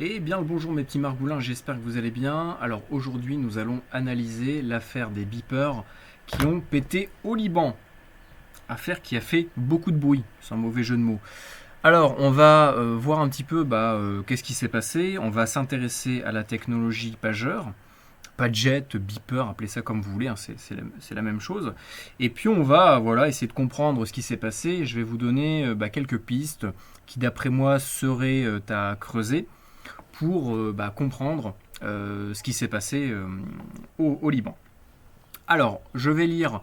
Eh bien le bonjour mes petits margoulins, j'espère que vous allez bien. Alors aujourd'hui nous allons analyser l'affaire des beepers qui ont pété au Liban. Affaire qui a fait beaucoup de bruit, sans mauvais jeu de mots. Alors on va voir un petit peu qu'est-ce qui s'est passé. On va s'intéresser à la technologie pageur. Padjet, beeper, appelez ça comme vous voulez, hein, c'est la même chose. Et puis on va essayer de comprendre ce qui s'est passé. Je vais vous donner quelques pistes qui d'après moi seraient à creuser pour comprendre ce qui s'est passé au Liban. Alors, je vais lire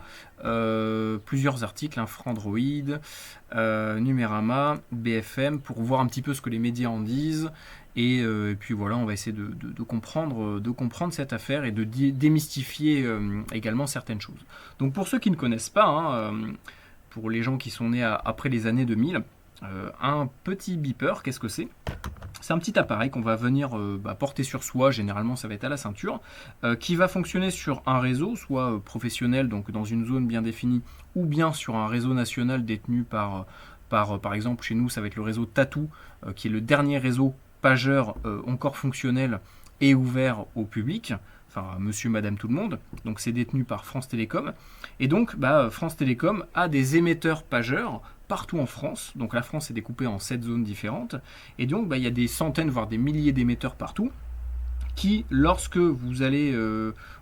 plusieurs articles, Frandroid, Numérama, BFM, pour voir un petit peu ce que les médias en disent. Et puis voilà, on va essayer de comprendre cette affaire et de démystifier également certaines choses. Donc pour ceux qui ne connaissent pas, pour les gens qui sont nés après les années 2000, un petit beeper, qu'est-ce que c'est? C'est un petit appareil qu'on va venir porter sur soi, généralement ça va être à la ceinture, qui va fonctionner sur un réseau, soit professionnel, donc dans une zone bien définie, ou bien sur un réseau national détenu par exemple chez nous ça va être le réseau Tatou, qui est le dernier réseau pageur encore fonctionnel et ouvert au public, enfin monsieur, madame, tout le monde, donc c'est détenu par France Télécom, et donc France Télécom a des émetteurs pageurs partout en France, donc la France est découpée en 7 zones différentes, et donc il y a des centaines, voire des milliers d'émetteurs partout, qui, lorsque vous allez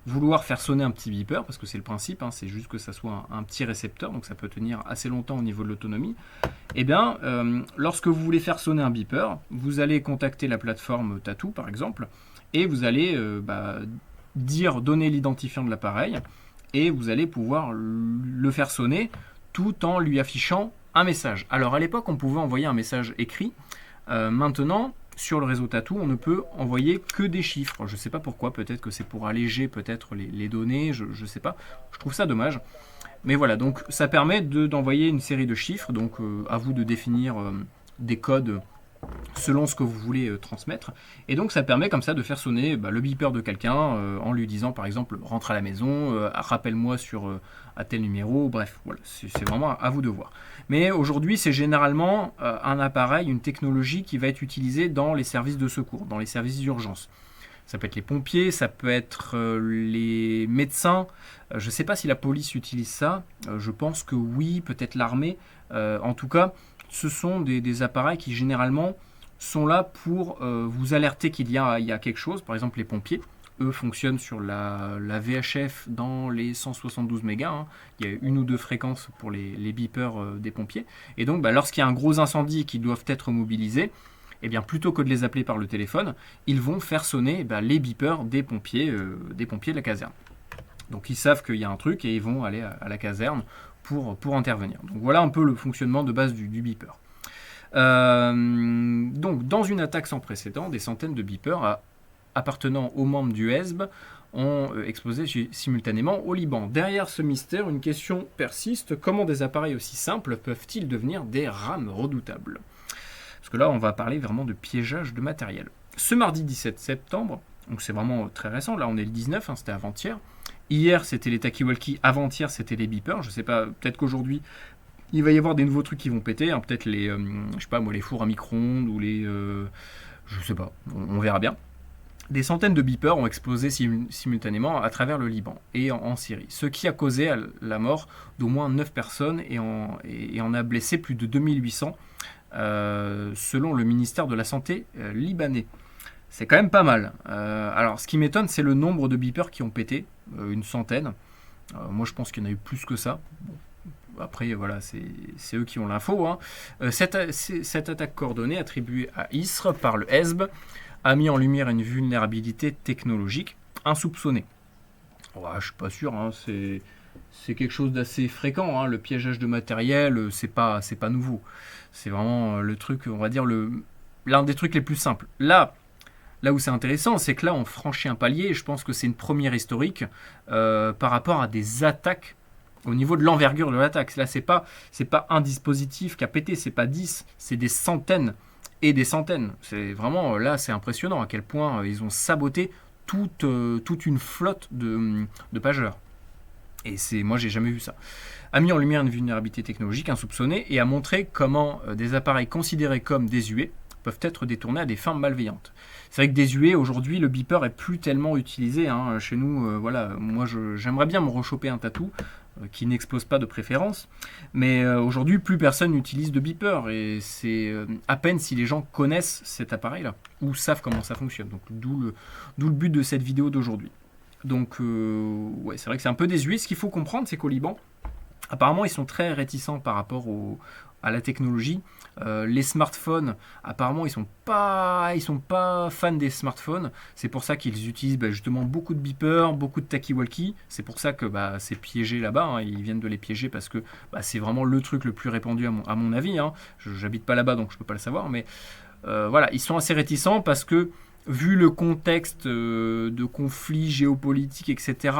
vouloir faire sonner un petit beeper, parce que c'est le principe, c'est juste que ça soit un petit récepteur, donc ça peut tenir assez longtemps au niveau de l'autonomie, et bien, lorsque vous voulez faire sonner un beeper, vous allez contacter la plateforme Tatou, par exemple, et vous allez donner l'identifiant de l'appareil, et vous allez pouvoir le faire sonner tout en lui affichant un message. Alors à l'époque, on pouvait envoyer un message écrit. Maintenant, sur le réseau Tatou, on ne peut envoyer que des chiffres. Je ne sais pas pourquoi, peut-être que c'est pour alléger peut-être les données, je ne sais pas. Je trouve ça dommage. Mais voilà, donc ça permet d'envoyer une série de chiffres, donc à vous de définir des codes selon ce que vous voulez transmettre. Et donc ça permet comme ça de faire sonner le beeper de quelqu'un en lui disant par exemple rentre à la maison, rappelle-moi sur à tel numéro, bref, voilà, c'est vraiment à vous de voir. Mais aujourd'hui c'est généralement un appareil, une technologie qui va être utilisée dans les services de secours, dans les services d'urgence. Ça peut être les pompiers, ça peut être les médecins. Je ne sais pas si la police utilise ça. Je pense que oui, peut-être l'armée. En tout cas, ce sont des appareils qui généralement sont là pour vous alerter qu'il y a quelque chose. Par exemple, les pompiers, eux, fonctionnent sur la VHF dans les 172 mégas. Il y a une ou deux fréquences pour les beepers des pompiers. Et donc, lorsqu'il y a un gros incendie et qu'ils doivent être mobilisés, eh bien, plutôt que de les appeler par le téléphone, ils vont faire sonner les beepers des pompiers de la caserne. Donc ils savent qu'il y a un truc et ils vont aller à la caserne pour intervenir. Donc voilà un peu le fonctionnement de base du beeper. Donc dans une attaque sans précédent, des centaines de beepers appartenant aux membres du Hezb ont explosé simultanément au Liban. Derrière ce mystère, une question persiste. Comment des appareils aussi simples peuvent-ils devenir des rames redoutables ? Parce que là, on va parler vraiment de piégeage de matériel. Ce mardi 17 septembre, donc c'est vraiment très récent, là on est le 19, c'était avant-hier. Hier, c'était les talkie-walkie, avant-hier, c'était les beepers. Je sais pas, peut-être qu'aujourd'hui, il va y avoir des nouveaux trucs qui vont péter. Peut-être les, je sais pas moi, les fours à micro-ondes ou les... je sais pas, on verra bien. Des centaines de beepers ont explosé simultanément à travers le Liban et en Syrie, ce qui a causé la mort d'au moins 9 personnes et en a blessé plus de 2800 selon le ministère de la Santé libanais. C'est quand même pas mal. Alors ce qui m'étonne, c'est le nombre de beepers qui ont pété, une centaine. Moi je pense qu'il y en a eu plus que ça. Bon, après voilà, c'est eux qui ont l'info. Cette attaque coordonnée attribuée à Isr par le Hezb a mis en lumière une vulnérabilité technologique insoupçonnée. Je suis pas sûr, c'est quelque chose d'assez fréquent. Le piégeage de matériel, c'est pas nouveau. C'est vraiment le truc, on va dire, l'un des trucs les plus simples. Là où c'est intéressant, c'est que là, on franchit un palier, et je pense que c'est une première historique par rapport à des attaques au niveau de l'envergure de l'attaque. Là, c'est pas un dispositif qui a pété, c'est pas 10, c'est des centaines et des centaines. C'est vraiment, là, c'est impressionnant à quel point ils ont saboté toute une flotte de pageurs. Et moi, j'ai jamais vu ça. A mis en lumière une vulnérabilité technologique insoupçonnée et a montré comment des appareils considérés comme désuets peuvent être détournés à des fins malveillantes. C'est vrai que désuet, aujourd'hui, le beeper est plus tellement utilisé. Hein. Chez nous, voilà, moi j'aimerais bien me rechoper un tatou qui n'explose pas de préférence. Mais aujourd'hui, plus personne n'utilise de beeper. Et c'est à peine si les gens connaissent cet appareil-là ou savent comment ça fonctionne. Donc d'où le but de cette vidéo d'aujourd'hui. Donc ouais, c'est vrai que c'est un peu désuet. Ce qu'il faut comprendre, c'est qu'au Liban, apparemment, ils sont très réticents par rapport à la technologie. Les smartphones, apparemment, ils sont pas fans des smartphones. C'est pour ça qu'ils utilisent justement beaucoup de beepers, beaucoup de talkie-walkie. C'est pour ça que c'est piégé là-bas. Hein. Ils viennent de les piéger parce que c'est vraiment le truc le plus répandu à mon avis. Hein. J'habite pas là-bas, donc je peux pas le savoir. Mais voilà, ils sont assez réticents parce que vu le contexte de conflits géopolitiques, etc.,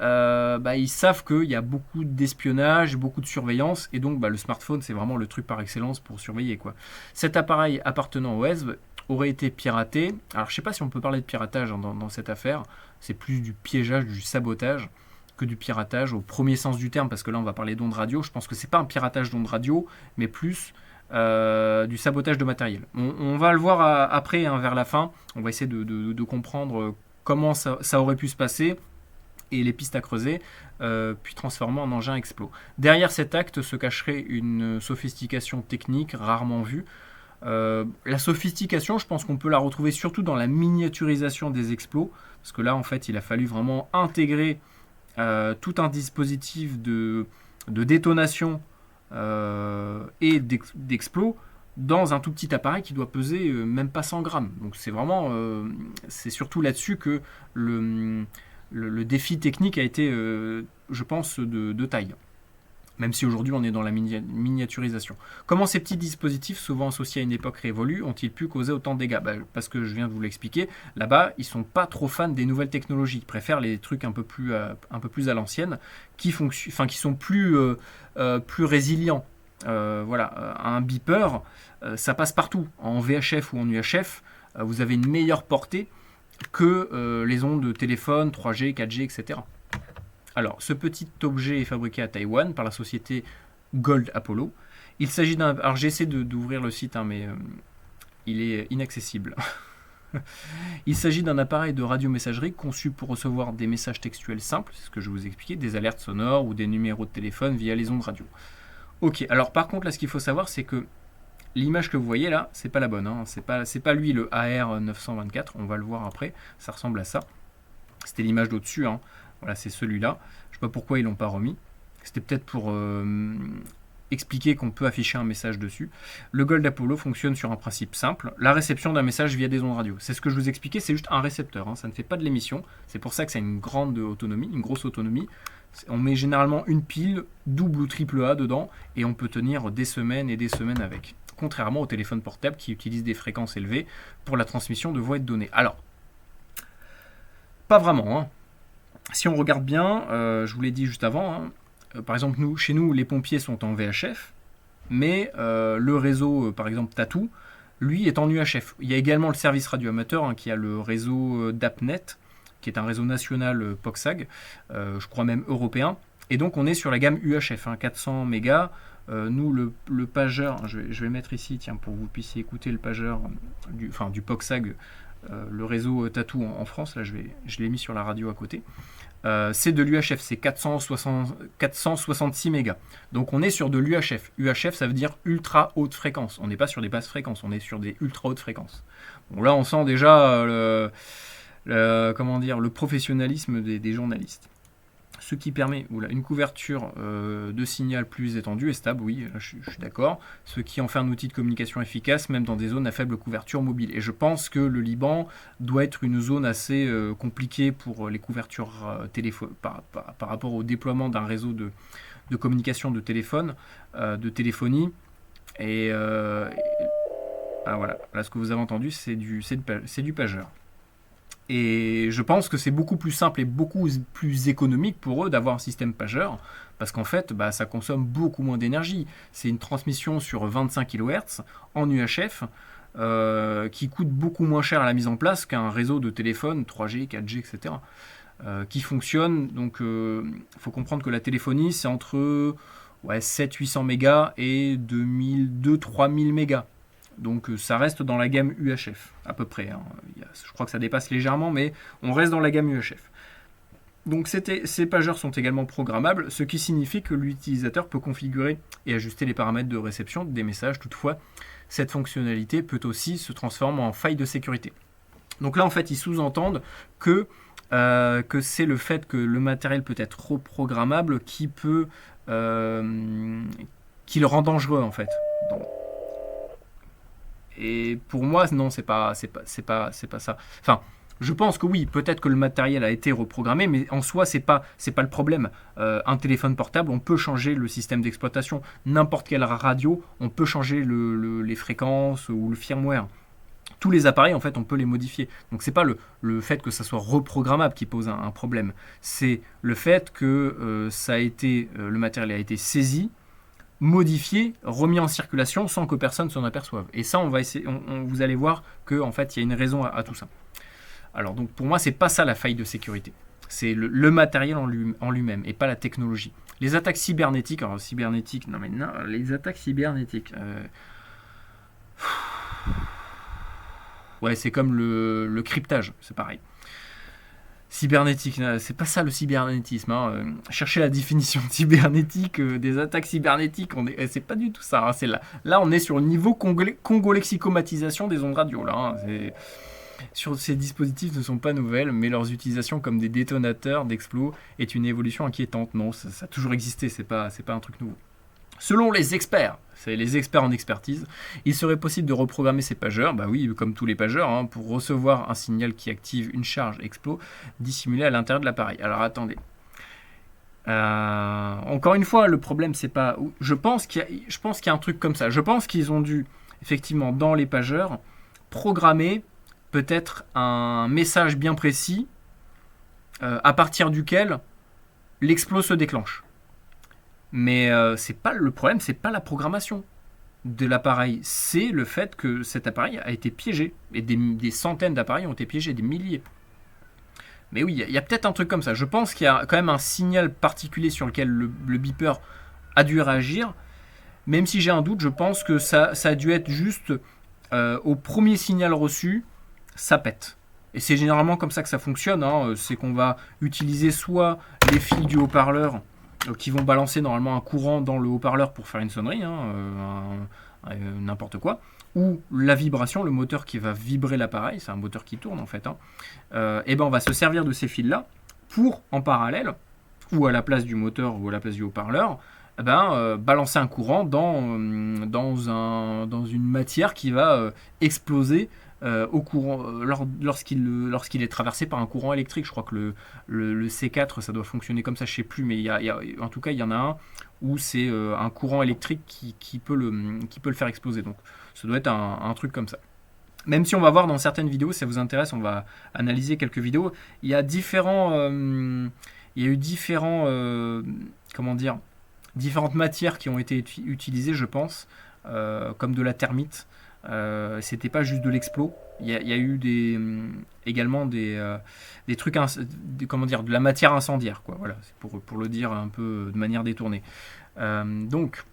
ils savent qu'il y a beaucoup d'espionnage, beaucoup de surveillance, et donc le smartphone, c'est vraiment le truc par excellence pour surveiller, quoi. Cet appareil appartenant au Hezb aurait été piraté. Alors, je ne sais pas si on peut parler de piratage dans cette affaire. C'est plus du piégeage, du sabotage que du piratage au premier sens du terme, parce que là, on va parler d'ondes radio. Je pense que c'est pas un piratage d'ondes radio, mais plus du sabotage de matériel. On va le voir après, hein, vers la fin. On va essayer de comprendre comment ça aurait pu se passer et les pistes à creuser, puis transformer en engin explos. Derrière cet acte se cacherait une sophistication technique rarement vue. La sophistication, je pense qu'on peut la retrouver surtout dans la miniaturisation des explos, parce que là, en fait, il a fallu vraiment intégrer tout un dispositif de détonation et d'explos dans un tout petit appareil qui doit peser même pas 100 grammes. Donc c'est vraiment, c'est surtout là-dessus que le défi technique a été, je pense, de taille. Même si aujourd'hui on est dans la miniaturisation. Comment ces petits dispositifs, souvent associés à une époque révolue, ont-ils pu causer autant de dégâts ? Parce que je viens de vous l'expliquer, là-bas, ils ne sont pas trop fans des nouvelles technologies. Ils préfèrent les trucs un peu plus à l'ancienne, qui sont plus résilients. Voilà, un beeper, ça passe partout. En VHF ou en UHF, vous avez une meilleure portée que les ondes de téléphone, 3G, 4G, etc. Alors, ce petit objet est fabriqué à Taïwan par la société Gold Apollo. Il s'agit d'un... Alors, j'essaie d'ouvrir le site, hein, mais il est inaccessible. Il s'agit d'un appareil de radiomessagerie conçu pour recevoir des messages textuels simples, c'est ce que je vous ai expliqué, des alertes sonores ou des numéros de téléphone via les ondes radio. Ok, alors par contre, là, ce qu'il faut savoir, c'est que l'image que vous voyez là, c'est pas la bonne. Hein. C'est pas lui, le AR924. On va le voir après. Ça ressemble à ça. C'était l'image d'au-dessus. Hein. Voilà, c'est celui-là. Je sais pas pourquoi ils l'ont pas remis. C'était peut-être pour expliquer qu'on peut afficher un message dessus. Le Gold Apollo fonctionne sur un principe simple. La réception d'un message via des ondes radio. C'est ce que je vous expliquais. C'est juste un récepteur. Hein. Ça ne fait pas de l'émission. C'est pour ça que ça a une grande autonomie, une grosse autonomie. On met généralement une pile double ou triple A dedans et on peut tenir des semaines et des semaines avec. Contrairement au téléphone portable qui utilise des fréquences élevées pour la transmission de voix et de données. Alors, pas vraiment. Hein. Si on regarde bien, je vous l'ai dit juste avant, hein, par exemple, chez nous, les pompiers sont en VHF, mais le réseau, par exemple, Tatou, lui, est en UHF. Il y a également le service radio amateur hein, qui a le réseau DAPNet, qui est un réseau national POXAG, je crois même européen. Et donc, on est sur la gamme UHF, hein, 400 mégas. Nous, le pageur, je vais le mettre ici, tiens, pour que vous puissiez écouter le pageur du POXAG, le réseau Tatou en France. Là, je l'ai mis sur la radio à côté. C'est de l'UHF, c'est 466 mégas. Donc, on est sur de l'UHF. UHF, ça veut dire ultra haute fréquence. On n'est pas sur des basses fréquences, on est sur des ultra hautes fréquences. Bon, là, on sent déjà le professionnalisme des journalistes. Ce qui permet une couverture de signal plus étendue et stable, oui, je suis d'accord. Ce qui en fait un outil de communication efficace, même dans des zones à faible couverture mobile. Et je pense que le Liban doit être une zone assez compliquée pour les couvertures par rapport au déploiement d'un réseau de communication de téléphone, de téléphonie. Et voilà, là ce que vous avez entendu, c'est du pageur. Et je pense que c'est beaucoup plus simple et beaucoup plus économique pour eux d'avoir un système pageur, parce qu'en fait, ça consomme beaucoup moins d'énergie. C'est une transmission sur 25 kHz en UHF qui coûte beaucoup moins cher à la mise en place qu'un réseau de téléphone 3G, 4G, etc. Qui fonctionne. Donc, il faut comprendre que la téléphonie, c'est entre 700-800 mégas et 2000-3000 mégas. Donc ça reste dans la gamme UHF, à peu près. Hein. Je crois que ça dépasse légèrement, mais on reste dans la gamme UHF. Donc ces pageurs sont également programmables, ce qui signifie que l'utilisateur peut configurer et ajuster les paramètres de réception des messages. Toutefois, cette fonctionnalité peut aussi se transformer en faille de sécurité. Donc là, en fait, ils sous-entendent que c'est le fait que le matériel peut être reprogrammable qui le rend dangereux, en fait. Donc, et pour moi, non, c'est pas ça. Enfin, je pense que oui, peut-être que le matériel a été reprogrammé, mais en soi, c'est pas le problème. Un téléphone portable, on peut changer le système d'exploitation. N'importe quelle radio, on peut changer les fréquences ou le firmware. Tous les appareils, en fait, on peut les modifier. Donc, c'est pas le fait que ça soit reprogrammable qui pose un problème. C'est le fait que le matériel a été saisi, modifié, remis en circulation sans que personne s'en aperçoive. Et ça, on va essayer. Vous allez voir que, en fait, il y a une raison à tout ça. Alors, donc, pour moi, c'est pas ça la faille de sécurité. C'est le matériel en lui-même et pas la technologie. Les attaques cybernétiques, les attaques cybernétiques. Ouais, c'est comme le cryptage, c'est pareil. Cybernétique, c'est pas ça le cybernétisme. Hein. Cherchez la définition cybernétique des attaques cybernétiques, c'est pas du tout ça. Hein. Là, on est sur le niveau congo-lexicomatisation des ondes radio. Là, hein. Ces dispositifs ne sont pas nouvelles, mais leurs utilisations comme des détonateurs d'explos est une évolution inquiétante. Non, ça a toujours existé, c'est pas un truc nouveau. Selon les experts, c'est les experts en expertise, il serait possible de reprogrammer ces pageurs, bah oui, comme tous les pageurs, hein, pour recevoir un signal qui active une charge explos dissimulée à l'intérieur de l'appareil. Alors attendez. Encore une fois, le problème, c'est pas. Je pense qu'il y a un truc comme ça. Je pense qu'ils ont dû, effectivement, dans les pageurs, programmer peut-être un message bien précis à partir duquel l'explos se déclenche. Mais c'est pas le problème, c'est pas la programmation de l'appareil, c'est le fait que cet appareil a été piégé. Et des centaines d'appareils ont été piégés, des milliers. Mais oui, il y a peut-être un truc comme ça. Je pense qu'il y a quand même un signal particulier sur lequel le beeper a dû réagir. Même si j'ai un doute, je pense que ça a dû être juste au premier signal reçu, ça pète. Et c'est généralement comme ça que ça fonctionne. Hein. C'est qu'on va utiliser soit les fils du haut-parleur qui vont balancer normalement un courant dans le haut-parleur pour faire une sonnerie, n'importe quoi, ou la vibration, le moteur qui va vibrer l'appareil, c'est un moteur qui tourne en fait, et ben on va se servir de ces fils-là pour, en parallèle, ou à la place du moteur ou à la place du haut-parleur, balancer un courant dans une matière qui va exploser au courant lorsqu'il est traversé par un courant électrique. Je crois que le C4 ça doit fonctionner comme ça, je sais plus, mais en tout cas il y en a un où c'est un courant électrique qui peut le faire exploser. Donc ça doit être un truc comme ça. Même si on va voir dans certaines vidéos, si ça vous intéresse, on va analyser quelques vidéos. Il y a différentes matières qui ont été utilisées, je pense, comme de la thermite. C'était pas juste de l'explos. Il y a eu également des trucs, de la matière incendiaire, quoi. Voilà, c'est pour le dire un peu de manière détournée. Donc,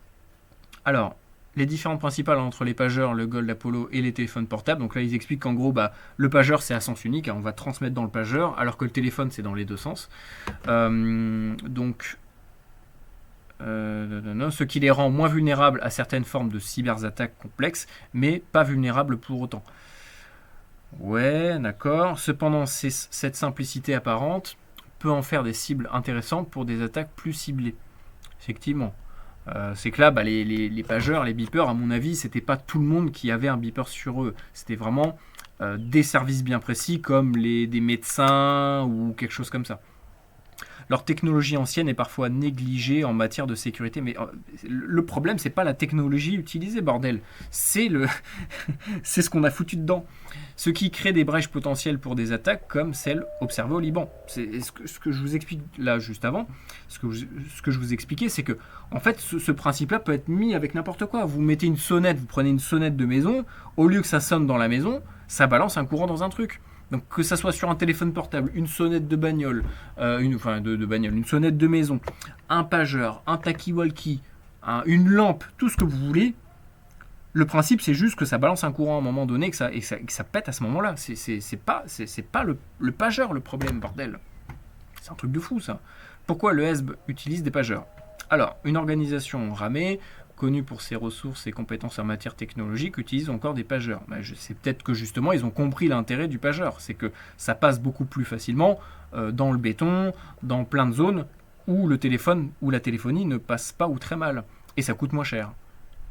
alors, les différentes principales entre les pageurs, le Gold Apollo et les téléphones portables. Donc là, ils expliquent qu'en gros, le pageur, c'est à sens unique. Hein, on va transmettre dans le pageur, alors que le téléphone, c'est dans les deux sens. Ce qui les rend moins vulnérables à certaines formes de cyberattaques complexes, mais pas vulnérables pour autant. Ouais, d'accord. Cependant, cette simplicité apparente peut en faire des cibles intéressantes pour des attaques plus ciblées. Effectivement. C'est que là, les pageurs, les beepers, à mon avis, c'était pas tout le monde qui avait un beeper sur eux. C'était vraiment des services bien précis, comme des médecins ou quelque chose comme ça. Leur technologie ancienne est parfois négligée en matière de sécurité, mais le problème, c'est pas la technologie utilisée, bordel. C'est ce qu'on a foutu dedans. Ce qui crée des brèches potentielles pour des attaques comme celles observées au Liban. C'est ce que je vous explique là juste avant. Ce que je vous expliquais, c'est que en fait, ce principe-là peut être mis avec n'importe quoi. Vous mettez une sonnette, vous prenez une sonnette de maison, au lieu que ça sonne dans la maison, ça balance un courant dans un truc. Donc que ça soit sur un téléphone portable, une sonnette de bagnole, une sonnette de maison, un pageur, un talkie-walkie, une lampe, tout ce que vous voulez, Le principe, c'est juste que ça balance un courant à un moment donné et que ça pète à ce moment-là. C'est pas le pageur le problème, bordel. C'est un truc de fou, ça. Pourquoi le ESB utilise des pageurs? Alors, une organisation ramée, connue pour ses ressources et compétences en matière technologique, utilise encore des pageurs. C'est peut-être que justement, ils ont compris l'intérêt du pageur. C'est que ça passe beaucoup plus facilement dans le béton, dans plein de zones où le téléphone ou la téléphonie ne passe pas ou très mal. Et ça coûte moins cher.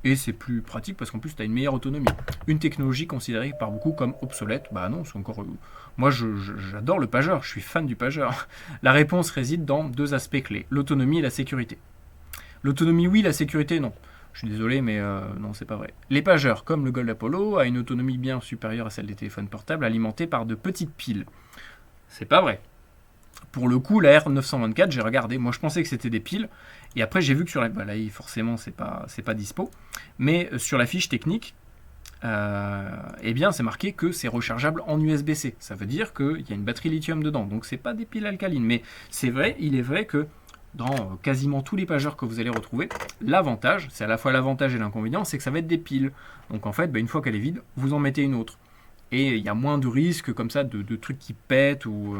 Et c'est plus pratique parce qu'en plus, tu as une meilleure autonomie. Une technologie considérée par beaucoup comme obsolète, bah non, c'est encore... Moi, j'adore le pageur, je suis fan du pageur. La réponse réside dans deux aspects clés, l'autonomie et la sécurité. L'autonomie, oui, la sécurité, non. Je suis désolé, mais non, c'est pas vrai. Les pageurs, comme le Gold Apollo, a une autonomie bien supérieure à celle des téléphones portables alimentés par de petites piles. C'est pas vrai. Pour le coup, la R924, j'ai regardé. Moi, je pensais que c'était des piles. Et après, j'ai vu que sur la... Bah, là, forcément, c'est pas dispo. Mais sur la fiche technique, eh bien, c'est marqué que c'est rechargeable en USB-C. Ça veut dire qu'il y a une batterie lithium dedans. Donc, c'est pas des piles alcalines. Mais c'est vrai, il est vrai que dans quasiment tous les pageurs que vous allez retrouver, l'avantage, c'est à la fois l'avantage et l'inconvénient, c'est que ça va être des piles. Donc, en fait, une fois qu'elle est vide, vous en mettez une autre. Et il y a moins de risques comme ça de trucs qui pètent ou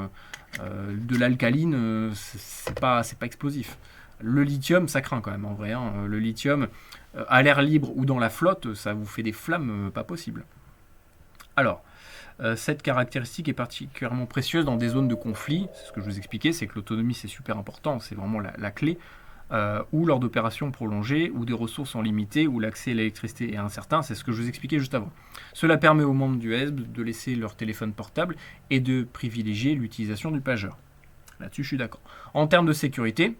de l'alcaline, c'est pas explosif. Le lithium, ça craint quand même en vrai. Hein. Le lithium, à l'air libre ou dans la flotte, ça vous fait des flammes pas possibles. Alors, cette caractéristique est particulièrement précieuse dans des zones de conflit. C'est ce que je vous expliquais, c'est que l'autonomie c'est super important, c'est vraiment la clé. Ou lors d'opérations prolongées, où des ressources sont limitées, où l'accès à l'électricité est incertain, c'est ce que je vous expliquais juste avant. Cela permet aux membres du ESB de laisser leur téléphone portable et de privilégier l'utilisation du pageur. Là-dessus, je suis d'accord. En termes de sécurité,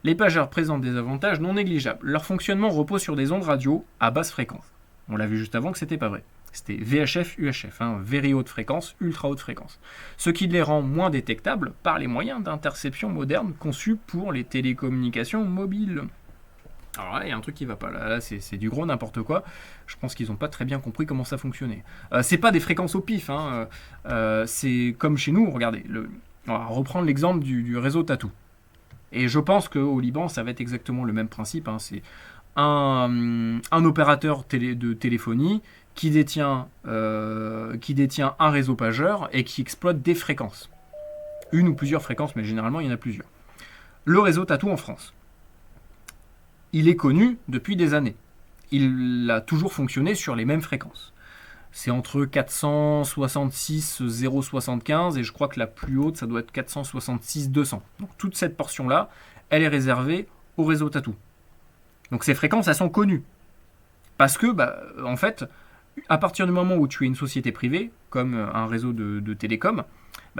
les pageurs présentent des avantages non négligeables. Leur fonctionnement repose sur des ondes radio à basse fréquence. On l'a vu juste avant que c'était pas vrai. C'était VHF, UHF, very haute fréquence, ultra haute fréquence. Ce qui les rend moins détectables par les moyens d'interception modernes conçus pour les télécommunications mobiles. Alors là, il y a un truc qui va pas. Là c'est du gros n'importe quoi. Je pense qu'ils n'ont pas très bien compris comment ça fonctionnait. C'est pas des fréquences au pif. C'est comme chez nous, regardez. On va reprendre l'exemple du réseau Tatou. Et je pense qu'au Liban, ça va être exactement le même principe. C'est un opérateur de téléphonie qui détient un réseau pageur et qui exploite des fréquences. Une ou plusieurs fréquences, mais généralement, il y en a plusieurs. Le réseau Tatou en France. Il est connu depuis des années. Il a toujours fonctionné sur les mêmes fréquences. C'est entre 466 075 et je crois que la plus haute, ça doit être 466 200. Donc toute cette portion-là, elle est réservée au réseau Tatou. Donc ces fréquences, elles sont connues. Parce que, en fait, à partir du moment où tu es une société privée, comme un réseau de télécom,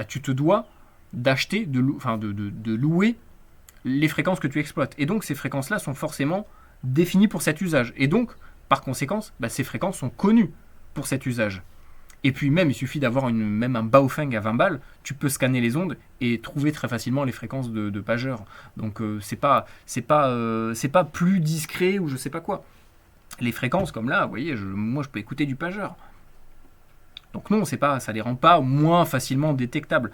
tu te dois d'acheter, de louer les fréquences que tu exploites. Et donc ces fréquences-là sont forcément définies pour cet usage. Et donc, par conséquence, ces fréquences sont connues pour cet usage. Et puis même, il suffit d'avoir même un Baofeng à 20 balles, tu peux scanner les ondes et trouver très facilement les fréquences de pageurs. Donc c'est pas plus discret ou je sais pas quoi. Les fréquences comme là, vous voyez, moi je peux écouter du pageur. Donc non, ça les rend pas moins facilement détectables.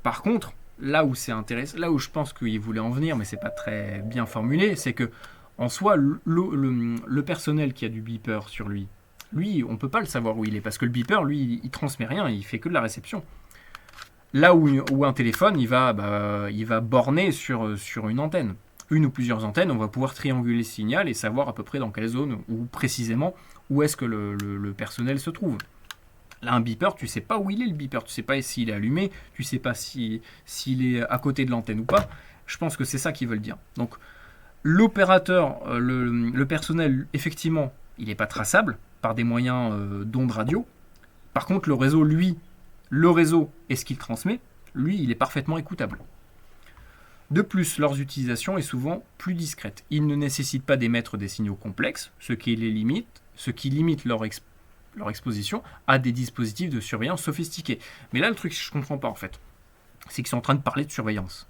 Par contre, là où c'est intéressant, là où je pense qu'il voulait en venir, mais c'est pas très bien formulé, c'est que en soi, le personnel qui a du beeper sur lui, on peut pas le savoir où il est, parce que le beeper, lui, il transmet rien, il fait que de la réception. Là où un téléphone, il va borner sur une antenne. Une ou plusieurs antennes, on va pouvoir trianguler le signal et savoir à peu près dans quelle zone ou précisément où est-ce que le personnel se trouve. Là, un beeper, tu sais pas où il est le beeper, tu sais pas s'il est allumé, tu sais pas s'il est à côté de l'antenne ou pas. Je pense que c'est ça qu'ils veulent dire. Donc, l'opérateur, le personnel, effectivement, il n'est pas traçable par des moyens d'ondes radio. Par contre, le réseau et ce qu'il transmet, lui, il est parfaitement écoutable. De plus, leur utilisation est souvent plus discrète. Ils ne nécessitent pas d'émettre des signaux complexes, ce qui limite leur exposition à des dispositifs de surveillance sophistiqués. Mais là, le truc que je ne comprends pas, en fait, c'est qu'ils sont en train de parler de surveillance.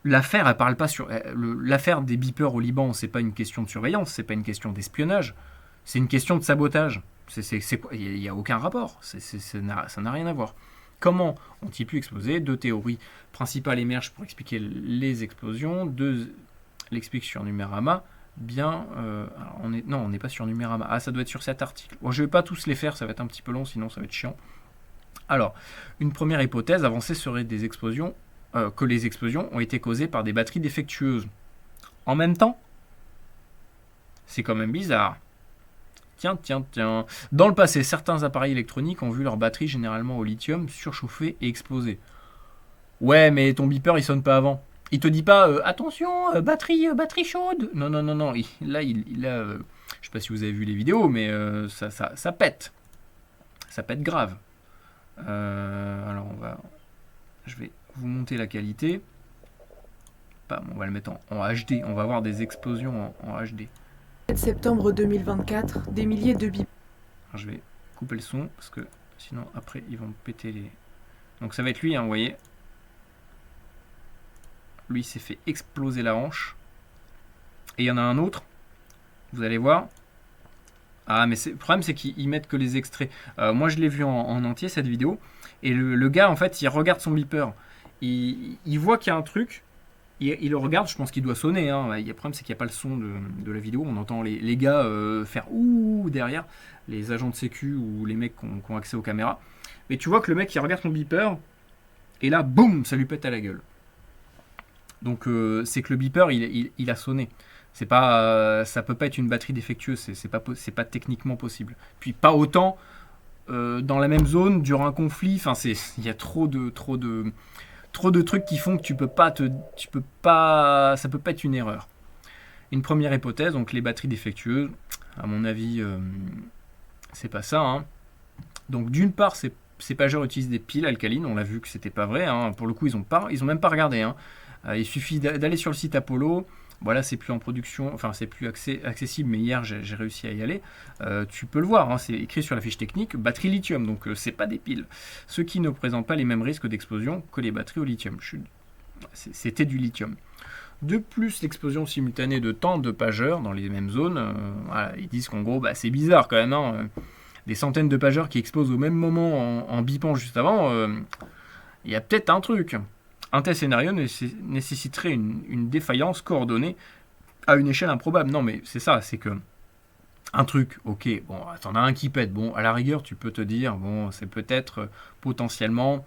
L'affaire, elle parle pas l'affaire des beepers au Liban, c'est pas une question de surveillance, c'est pas une question d'espionnage, c'est une question de sabotage. Il n'y a aucun rapport, ça n'a rien à voir. Comment ont-ils pu exploser? Deux théories principales émergent pour expliquer les explosions. Deux l'expliquent sur Numérama. bien... alors non, on n'est pas sur Numérama. Ah, ça doit être sur cet article. Bon, je ne vais pas tous les faire, ça va être un petit peu long, sinon ça va être chiant. Alors, une première hypothèse avancée serait des explosions, que les explosions ont été causées par des batteries défectueuses. En même temps, c'est quand même bizarre. Tiens. Dans le passé, certains appareils électroniques ont vu leur batterie, généralement au lithium, surchauffer et exploser. Ouais, mais ton beeper, il sonne pas avant. Il te dit pas attention, batterie chaude. Non. Là, je sais pas si vous avez vu les vidéos, mais ça pète. Ça pète grave. Alors je vais vous monter la qualité. On va le mettre en HD. On va avoir des explosions en HD. 7 septembre 2024, des milliers de beepers. Je vais couper le son parce que sinon après ils vont péter les. Donc ça va être lui, hein, vous voyez. Lui, il s'est fait exploser la hanche. Et il y en a un autre. Vous allez voir. Ah, mais le problème, c'est qu'ils mettent que les extraits. Moi, je l'ai vu en entier, cette vidéo. Et le gars, en fait, il regarde son beeper. Il voit qu'il y a un truc. Il le regarde, je pense qu'il doit sonner. Hein. Le problème, c'est qu'il n'y a pas le son de la vidéo. On entend les gars faire ouh derrière. Les agents de sécu ou les mecs qui ont accès aux caméras. Mais tu vois que le mec, il regarde son beeper. Et là, boum, ça lui pète à la gueule. Donc c'est que le beeper il a sonné. C'est pas, ça peut pas être une batterie défectueuse, c'est pas techniquement possible. Puis pas autant dans la même zone durant un conflit. Enfin il y a trop de trucs qui font que ça peut pas être une erreur. Une première hypothèse, donc les batteries défectueuses. À mon avis, c'est pas ça. Hein. Donc d'une part ces pageurs utilisent des piles alcalines. On l'a vu que c'était pas vrai. Hein. Pour le coup ils ont même pas regardé. Hein. Il suffit d'aller sur le site Apollo. Voilà, c'est plus en production, enfin c'est plus accessible, mais hier j'ai réussi à y aller. Tu peux le voir, hein, c'est écrit sur la fiche technique, batterie lithium, donc c'est pas des piles. Ce qui ne présente pas les mêmes risques d'explosion que les batteries au lithium. C'était du lithium. De plus, l'explosion simultanée de tant de pageurs dans les mêmes zones, voilà, ils disent qu'en gros, c'est bizarre quand même, hein, des centaines de pageurs qui explosent au même moment en bipant juste avant, il y a peut-être un truc. Un tel scénario nécessiterait une défaillance coordonnée à une échelle improbable. Non, mais c'est ça, c'est que un truc, ok, bon, t'en as un qui pète, bon, à la rigueur, tu peux te dire, bon, c'est peut-être potentiellement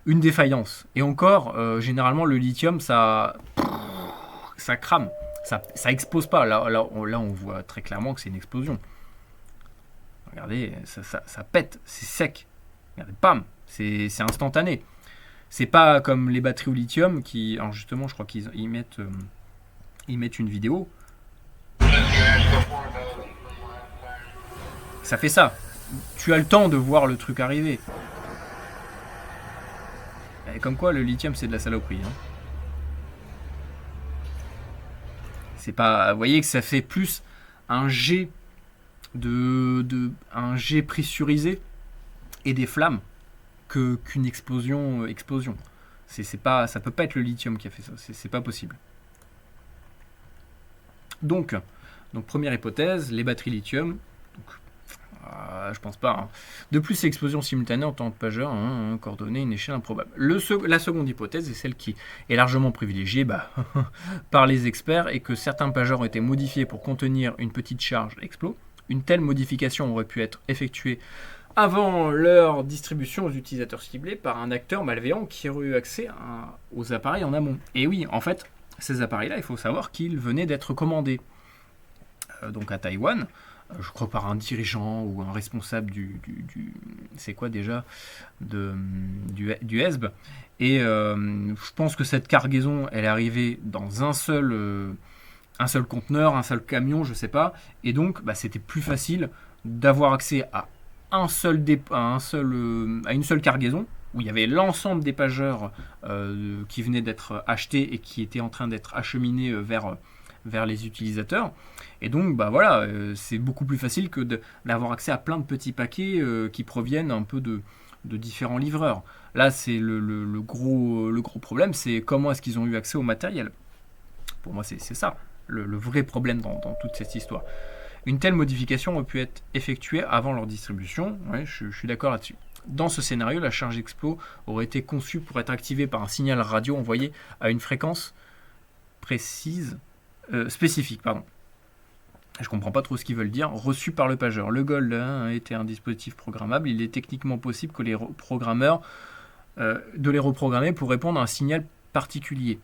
une défaillance. Et encore, généralement, le lithium, ça crame, ça explose pas. Là, on voit très clairement que c'est une explosion. Regardez, ça pète, c'est sec. Regardez, pam, c'est instantané. C'est pas comme les batteries au lithium qui, alors justement, je crois qu'ils mettent une vidéo. Ça fait ça. Tu as le temps de voir le truc arriver. Et comme quoi, le lithium, c'est de la saloperie. Hein. C'est pas, vous voyez que ça fait plus un jet un jet pressurisé et des flammes qu'une explosion. Ça peut pas être le lithium qui a fait ça, c'est pas possible. Donc première hypothèse, les batteries lithium. Je pense pas. Hein. De plus, l'explosion simultanée en tant que pageur, coordonnée, une échelle improbable. La seconde hypothèse est celle qui est largement privilégiée par les experts et que certains pageurs ont été modifiés pour contenir une petite charge explos. Une telle modification aurait pu être effectuée avant leur distribution aux utilisateurs ciblés par un acteur malveillant qui aurait eu accès aux appareils en amont. Et oui, en fait, ces appareils-là, il faut savoir qu'ils venaient d'être commandés donc à Taïwan, je crois par un dirigeant ou un responsable c'est quoi déjà du ESB. Et je pense que cette cargaison, elle est arrivée dans un seul conteneur, un seul camion, je sais pas. Et donc, c'était plus facile d'avoir accès à à une seule cargaison où il y avait l'ensemble des pageurs qui venaient d'être achetés et qui étaient en train d'être acheminés vers les utilisateurs. Et donc voilà, c'est beaucoup plus facile que d'avoir accès à plein de petits paquets qui proviennent un peu de différents livreurs. Là, c'est le gros problème, c'est comment est-ce qu'ils ont eu accès au matériel. Pour moi, c'est ça le vrai problème dans toute cette histoire. Une telle modification aurait pu être effectuée avant leur distribution. Ouais, je suis d'accord là-dessus. Dans ce scénario, la charge explos aurait été conçue pour être activée par un signal radio envoyé à une fréquence spécifique. je comprends pas trop ce qu'ils veulent dire, reçu par le pageur. Le Gold était un dispositif programmable. Il est techniquement possible que les programmeurs de les reprogrammer pour répondre à un signal particulier.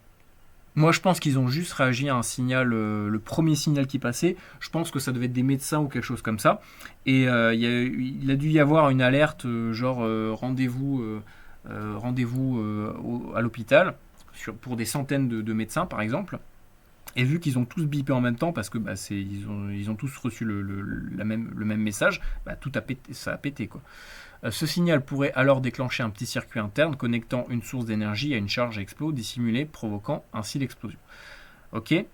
Moi, je pense qu'ils ont juste réagi à un signal, le premier signal qui passait. Je pense que ça devait être des médecins ou quelque chose comme ça. Et il a dû y avoir une alerte, rendez-vous à l'hôpital pour des centaines de médecins, par exemple. Et vu qu'ils ont tous bipé en même temps, parce que ils ont tous reçu le même message, tout a pété, ça a pété, quoi. Ce signal pourrait alors déclencher un petit circuit interne connectant une source d'énergie à une charge explo dissimulée, provoquant ainsi l'explosion. Ok, ouais,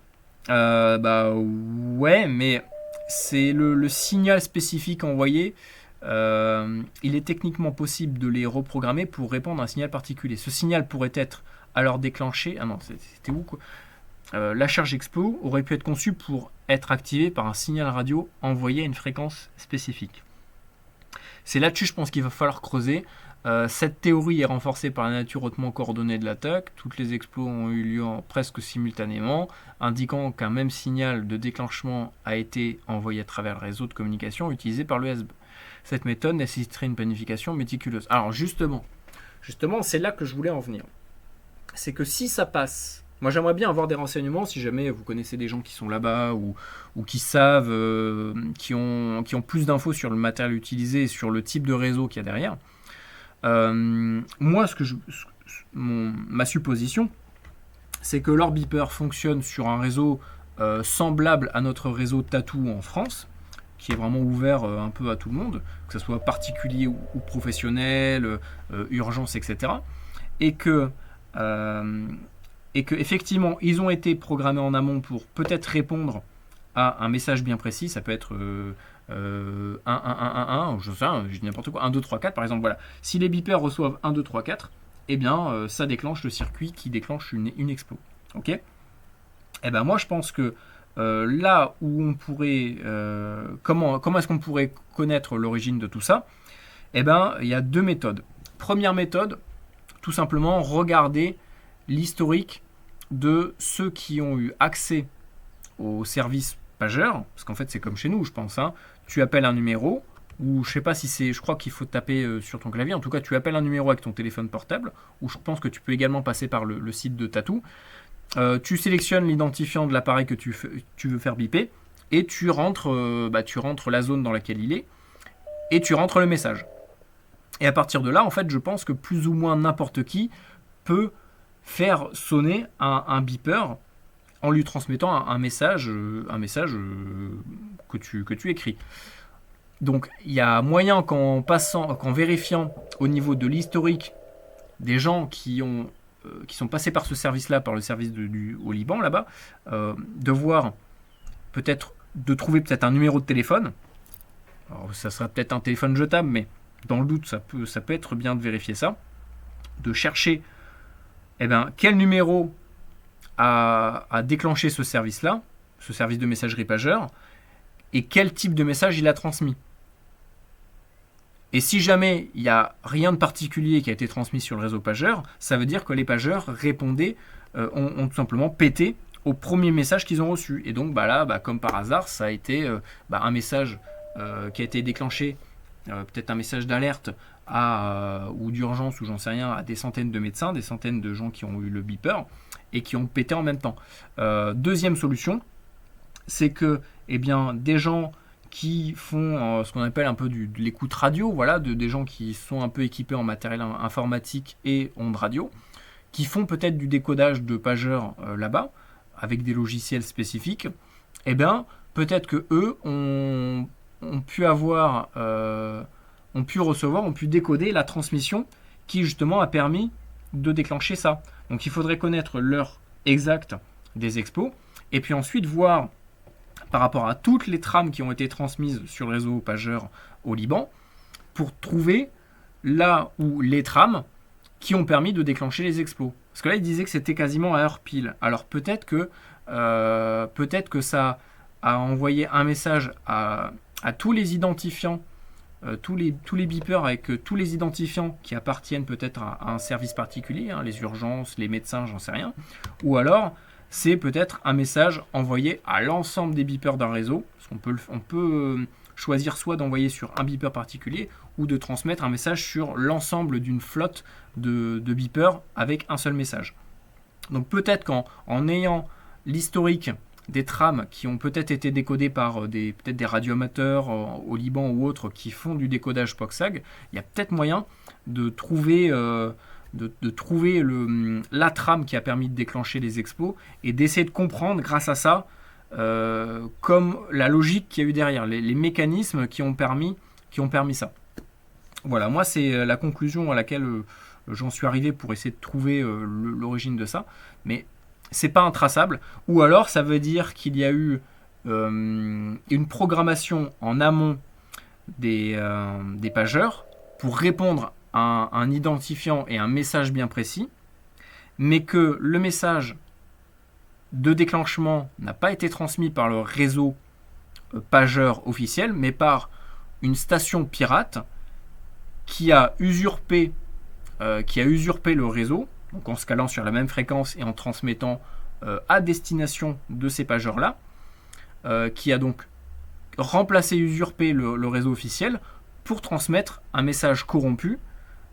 mais c'est le signal spécifique envoyé. Il est techniquement possible de les reprogrammer pour répondre à un signal particulier. Ce signal pourrait être alors déclenché. Ah non, c'était où, quoi? La charge explo aurait pu être conçue pour être activée par un signal radio envoyé à une fréquence spécifique. C'est là-dessus, je pense qu'il va falloir creuser. Cette théorie est renforcée par la nature hautement coordonnée de l'attaque. Toutes les explos ont eu lieu presque simultanément, indiquant qu'un même signal de déclenchement a été envoyé à travers le réseau de communication utilisé par l'USB. Cette méthode nécessiterait une planification méticuleuse. Alors justement, c'est là que je voulais en venir. C'est que si ça passe... Moi, j'aimerais bien avoir des renseignements, si jamais vous connaissez des gens qui sont là-bas ou qui savent, qui ont plus d'infos sur le matériel utilisé et sur le type de réseau qu'il y a derrière. Moi, ma supposition, c'est que leur beeper fonctionne sur un réseau semblable à notre réseau Tattoo en France, qui est vraiment ouvert un peu à tout le monde, que ce soit particulier ou professionnel, urgence, etc. Et que effectivement, ils ont été programmés en amont pour peut-être répondre à un message bien précis. Ça peut être 1, 1, 1, 1, 1, je sais, je dis n'importe quoi, 1, 2, 3, 4 par exemple. Voilà. Si les beepers reçoivent 1, 2, 3, 4, eh bien, ça déclenche le circuit qui déclenche une explo. Ok ? Eh ben, moi, je pense que là où on pourrait... comment est-ce qu'on pourrait connaître l'origine de tout ça ? Eh ben, il y a 2 méthodes. Première méthode, tout simplement, regarder l'historique de ceux qui ont eu accès au service pageur, parce qu'en fait c'est comme chez nous, je pense, hein. Tu appelles un numéro, ou je sais pas si c'est, je crois qu'il faut taper sur ton clavier, en tout cas tu appelles un numéro avec ton téléphone portable, ou je pense que tu peux également passer par le site de Tattoo. Tu sélectionnes l'identifiant de l'appareil que tu veux faire biper, et tu rentres la zone dans laquelle il est, et tu rentres le message. Et à partir de là, en fait, je pense que plus ou moins n'importe qui peut faire sonner un beeper en lui transmettant un message que tu écris. Donc il y a moyen qu'en vérifiant au niveau de l'historique des gens qui sont passés par ce service-là, par le service au Liban là-bas, de trouver peut-être un numéro de téléphone. Alors, ça sera peut-être un téléphone jetable, mais dans le doute, ça peut être bien de vérifier ça, de chercher quel numéro a déclenché ce service-là, ce service de messagerie pageur, et quel type de message il a transmis. Et si jamais il n'y a rien de particulier qui a été transmis sur le réseau pageur, ça veut dire que les pageurs répondaient, ont tout simplement pété au premier message qu'ils ont reçu. Et donc comme par hasard, ça a été un message qui a été déclenché, peut-être un message d'alerte ou d'urgence ou j'en sais rien, à des centaines de médecins, des centaines de gens qui ont eu le beeper et qui ont pété en même temps. Deuxième solution, c'est que des gens qui font ce qu'on appelle un peu de l'écoute radio, voilà, des gens qui sont un peu équipés en matériel informatique et ondes radio, qui font peut-être du décodage de pageurs là-bas, avec des logiciels spécifiques, peut-être que eux ont pu recevoir, ont pu décoder la transmission qui justement a permis de déclencher ça. Donc il faudrait connaître l'heure exacte des expos, et puis ensuite voir par rapport à toutes les trames qui ont été transmises sur le réseau pageur au Liban, pour trouver là où les trames qui ont permis de déclencher les explos. Parce que là, il disait que c'était quasiment à heure pile. Alors peut-être que ça a envoyé un message à tous les identifiants, tous les beepers avec tous les identifiants qui appartiennent peut-être à un service particulier, hein, les urgences, les médecins, j'en sais rien. Ou alors, c'est peut-être un message envoyé à l'ensemble des beepers d'un réseau. Parce on peut choisir soit d'envoyer sur un beeper particulier ou de transmettre un message sur l'ensemble d'une flotte de beepers avec un seul message. Donc peut-être qu'en ayant l'historique des trames qui ont peut-être été décodées par peut-être des radioamateurs au Liban ou autres qui font du décodage POCSAG, il y a peut-être moyen de trouver, la trame qui a permis de déclencher les expos et d'essayer de comprendre grâce à ça comme la logique qu'il y a eu derrière, les mécanismes qui ont permis ça. Voilà, moi c'est la conclusion à laquelle j'en suis arrivé pour essayer de trouver l'origine de ça, mais c'est pas intraçable, ou alors ça veut dire qu'il y a eu une programmation en amont des pageurs pour répondre à un identifiant et un message bien précis, mais que le message de déclenchement n'a pas été transmis par le réseau pageur officiel, mais par une station pirate qui a usurpé le réseau, donc en se calant sur la même fréquence et en transmettant à destination de ces pageurs-là, qui a donc remplacé, usurpé le réseau officiel pour transmettre un message corrompu,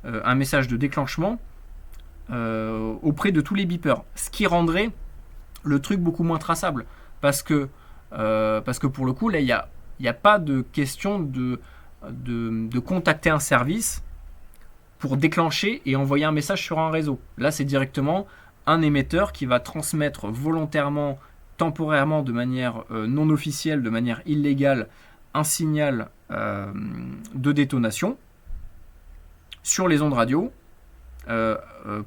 un message de déclenchement auprès de tous les beepers, ce qui rendrait le truc beaucoup moins traçable, parce que pour le coup là il n'y a pas de question de contacter un service pour déclencher et envoyer un message sur un réseau. Là c'est directement un émetteur qui va transmettre volontairement, temporairement, de manière non officielle, de manière illégale, un signal de détonation sur les ondes radio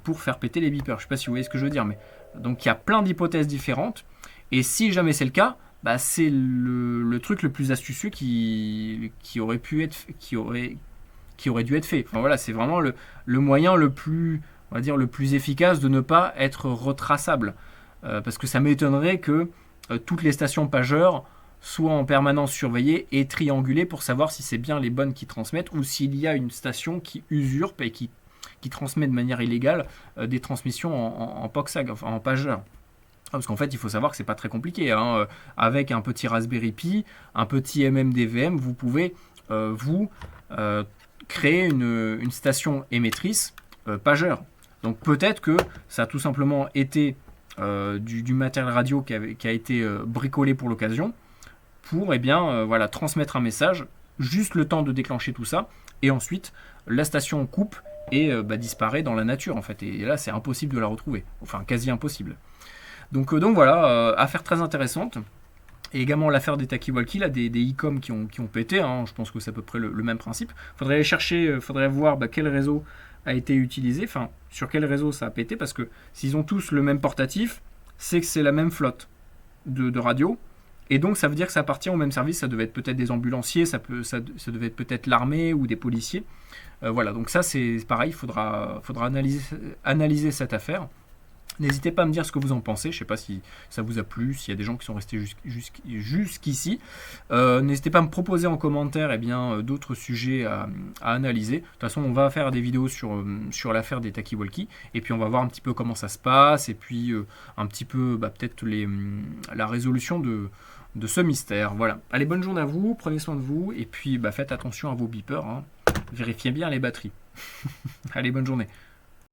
pour faire péter les beepers. Je ne sais pas si vous voyez ce que je veux dire, mais donc il y a plein d'hypothèses différentes, et si jamais c'est le cas, c'est le truc le plus astucieux qui aurait dû être fait. Enfin voilà, c'est vraiment le moyen le plus, on va dire, le plus efficace de ne pas être retraçable, parce que ça m'étonnerait que toutes les stations pageurs soient en permanence surveillées et triangulées pour savoir si c'est bien les bonnes qui transmettent ou s'il y a une station qui usurpe et qui transmet de manière illégale des transmissions en POCSAG, enfin en pageur. Parce qu'en fait, il faut savoir que c'est pas très compliqué. Avec un petit Raspberry Pi, un petit MMDVM, vous pouvez créer une station émettrice pageur. Donc peut-être que ça a tout simplement été du matériel radio qui a été bricolé pour l'occasion pour transmettre un message, juste le temps de déclencher tout ça, et ensuite la station coupe et disparaît dans la nature en fait. Et là c'est impossible de la retrouver, enfin quasi impossible. Donc voilà, affaire très intéressante. Et également l'affaire des talkie-walkie, là, des e-com qui ont pété, je pense que c'est à peu près le même principe. Faudrait aller chercher, faudrait voir quel réseau a été utilisé, enfin sur quel réseau ça a pété, parce que s'ils ont tous le même portatif, c'est que c'est la même flotte de radio, et donc ça veut dire que ça appartient au même service. Ça devait être peut-être des ambulanciers, ça devait être peut-être l'armée ou des policiers. Voilà, donc ça c'est pareil, il faudra analyser cette affaire. N'hésitez pas à me dire ce que vous en pensez. Je ne sais pas si ça vous a plu, s'il y a des gens qui sont restés jusqu'ici. N'hésitez pas à me proposer en commentaire d'autres sujets à analyser. De toute façon, on va faire des vidéos sur l'affaire des talkie-walkie. Et puis, on va voir un petit peu comment ça se passe. Et puis, un petit peu peut-être la résolution de ce mystère. Voilà. Allez, bonne journée à vous. Prenez soin de vous. Et puis, faites attention à vos beepers. Vérifiez bien les batteries. Allez, bonne journée.